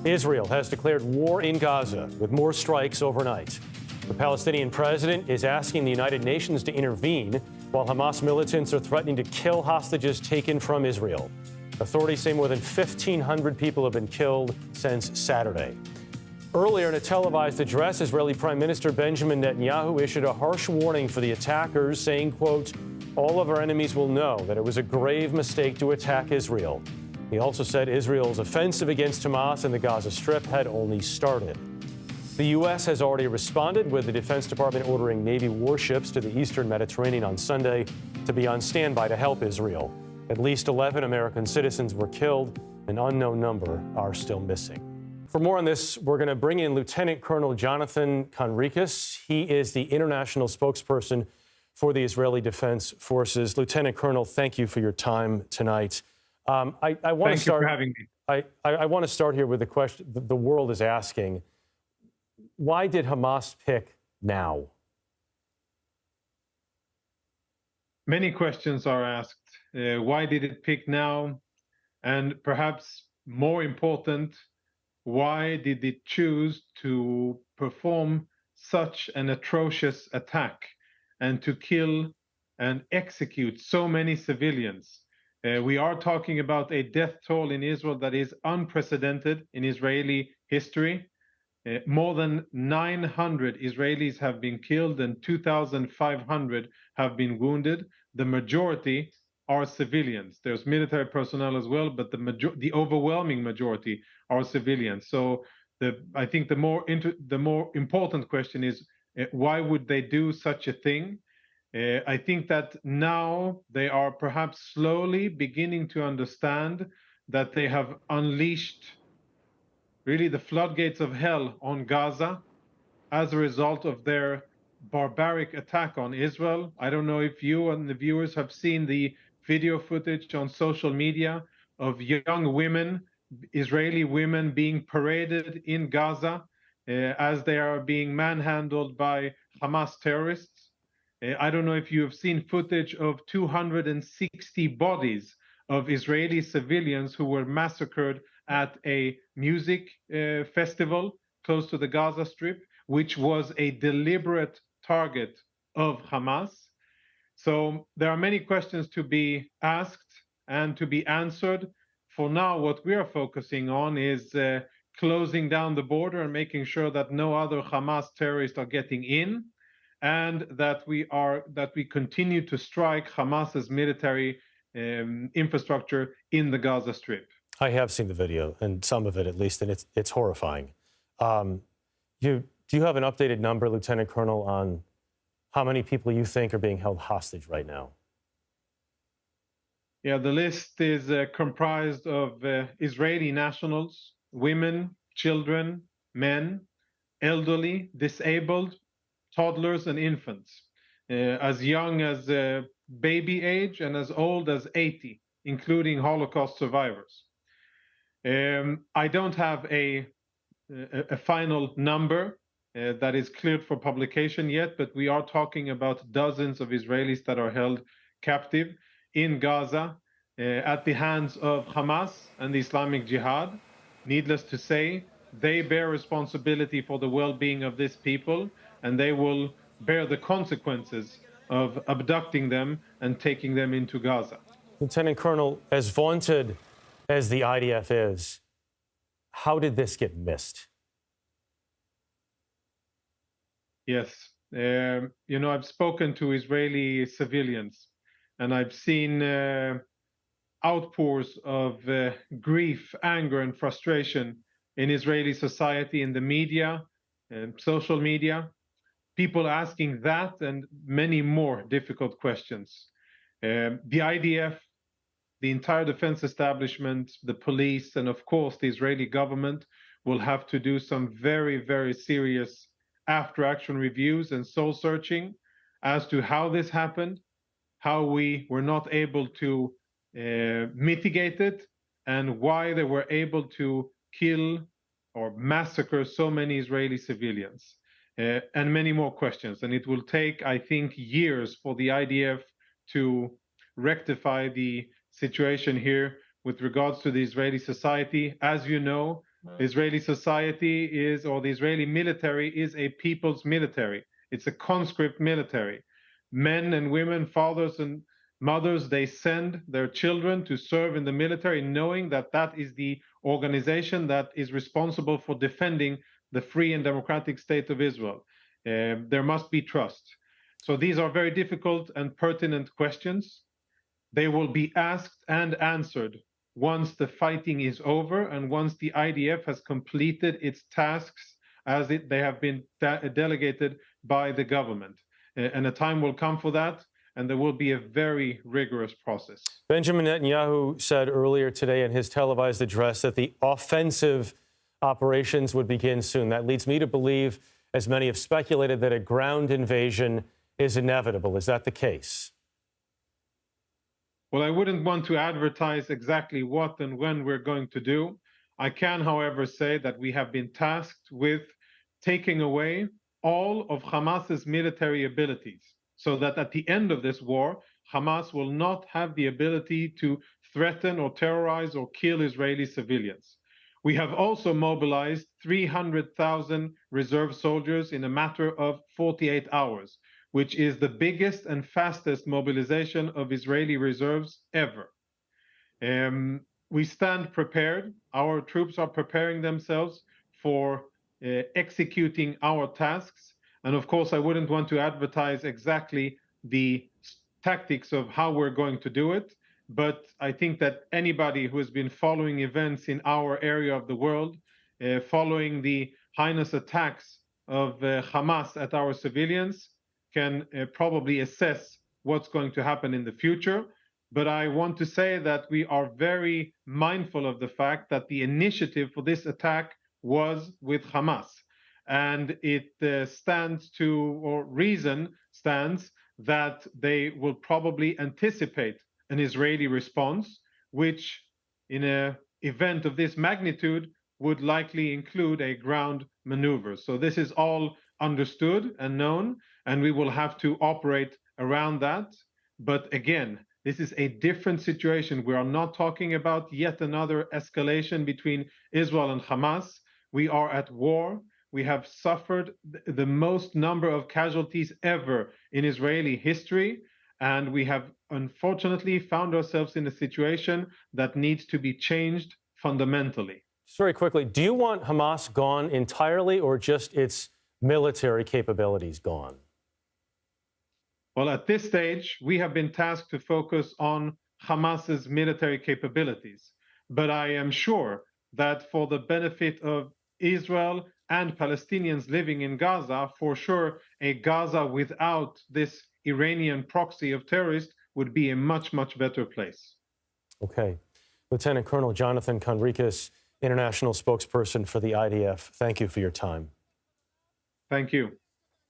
Israel has declared war in Gaza with more strikes overnight. The Palestinian president is asking the United Nations to intervene while Hamas militants are threatening to kill hostages taken from Israel. Authorities say more than 1,500 people have been killed since Saturday. Earlier in a televised address, Israeli Prime Minister Benjamin Netanyahu issued a harsh warning for the attackers, saying, quote, "All of our enemies will know that it was a grave mistake to attack Israel." He also said Israel's offensive against Hamas in the Gaza Strip had only started. The U.S. has already responded, with the Defense Department ordering Navy warships to the eastern Mediterranean on Sunday to be on standby to help Israel. At least 11 American citizens were killed. An unknown number are still missing. For more on this, we're going to bring in Lieutenant Colonel Jonathan Conricus. He is the international spokesperson for the Israeli Defense Forces. Lieutenant Colonel, thank you for your time tonight. I want to start. Thank you for having me. I want to start here with the question the world is asking: why did Hamas pick now? Many questions are asked. Why did it pick now? And perhaps more important, why did it choose to perform such an atrocious attack and to kill and execute so many civilians? We are talking about a death toll in Israel that is unprecedented in Israeli history. More than 900 Israelis have been killed and 2,500 have been wounded. The majority are civilians. There's military personnel as well, but the overwhelming majority are civilians. So I think the more important question is, why would they do such a thing? I think that now they are perhaps slowly beginning to understand that they have unleashed really the floodgates of hell on Gaza as a result of their barbaric attack on Israel. I don't know if you and the viewers have seen the video footage on social media of young women, Israeli women, being paraded in Gaza as they are being manhandled by Hamas terrorists. I don't know if you have seen footage of 260 bodies of Israeli civilians who were massacred at a music festival close to the Gaza Strip, which was a deliberate target of Hamas. So there are many questions to be asked and to be answered. For now, what we are focusing on is closing down the border and making sure that no other Hamas terrorists are getting in, and that we continue to strike Hamas's military infrastructure in the Gaza Strip. I have seen the video, and some of it at least, and it's horrifying. Do you have an updated number, Lieutenant Colonel, on how many people you think are being held hostage right now? Yeah, the list is comprised of Israeli nationals, women, children, men, elderly, disabled, toddlers, and infants, as young as baby age and as old as 80, including Holocaust survivors. I don't have a final number that is cleared for publication yet, but we are talking about dozens of Israelis that are held captive in Gaza at the hands of Hamas and the Islamic Jihad. Needless to say, they bear responsibility for the well-being of this people, and they will bear the consequences of abducting them and taking them into Gaza. Lieutenant Colonel, as vaunted as the IDF is, how did this get missed? Yes. I've spoken to Israeli civilians, and I've seen outpours of grief, anger, and frustration in Israeli society, in the media, and social media. People asking that and many more difficult questions. The IDF, the entire defense establishment, the police, and of course the Israeli government will have to do some very, very serious after-action reviews and soul-searching as to how this happened, how we were not able to mitigate it, and why they were able to kill or massacre so many Israeli civilians, and many more questions. And it will take, I think, years for the IDF to rectify the situation here with regards to the Israeli society. As you know, Israeli society is, or the Israeli military is a people's military. It's a conscript military. Men and women, fathers and mothers, they send their children to serve in the military, knowing that that is the organization that is responsible for defending the free and democratic state of Israel. There must be trust. So these are very difficult and pertinent questions. They will be asked and answered once the fighting is over and once the IDF has completed its tasks as they have been delegated by the government. And a time will come for that, and there will be a very rigorous process. Benjamin Netanyahu said earlier today in his televised address that the offensive operations would begin soon. That leads me to believe, as many have speculated, that a ground invasion is inevitable. Is that the case? Well, I wouldn't want to advertise exactly what and when we're going to do. I can, however, say that we have been tasked with taking away all of Hamas's military abilities so that at the end of this war, Hamas will not have the ability to threaten or terrorize or kill Israeli civilians. We have also mobilized 300,000 reserve soldiers in a matter of 48 hours, which is the biggest and fastest mobilization of Israeli reserves ever. We stand prepared. Our troops are preparing themselves for executing our tasks. And of course, I wouldn't want to advertise exactly the tactics of how we're going to do it. But I think that anybody who has been following events in our area of the world, following the heinous attacks of Hamas at our civilians, can probably assess what's going to happen in the future. But I want to say that we are very mindful of the fact that the initiative for this attack was with Hamas. And it stands to, or reason stands, that they will probably anticipate an Israeli response, which in an event of this magnitude would likely include a ground maneuver. So this is all understood and known, and we will have to operate around that. But again, this is a different situation. We are not talking about yet another escalation between Israel and Hamas. We are at war. We have suffered the most number of casualties ever in Israeli history. And we have unfortunately found ourselves in a situation that needs to be changed fundamentally. Just very quickly, do you want Hamas gone entirely or just its military capabilities gone? Well, at this stage, we have been tasked to focus on Hamas's military capabilities. But I am sure that for the benefit of Israel and Palestinians living in Gaza, for sure, a Gaza without this Iranian proxy of terrorists would be a much, much better place. Okay. Lieutenant Colonel Jonathan Conricus, international spokesperson for the IDF, thank you for your time. Thank you.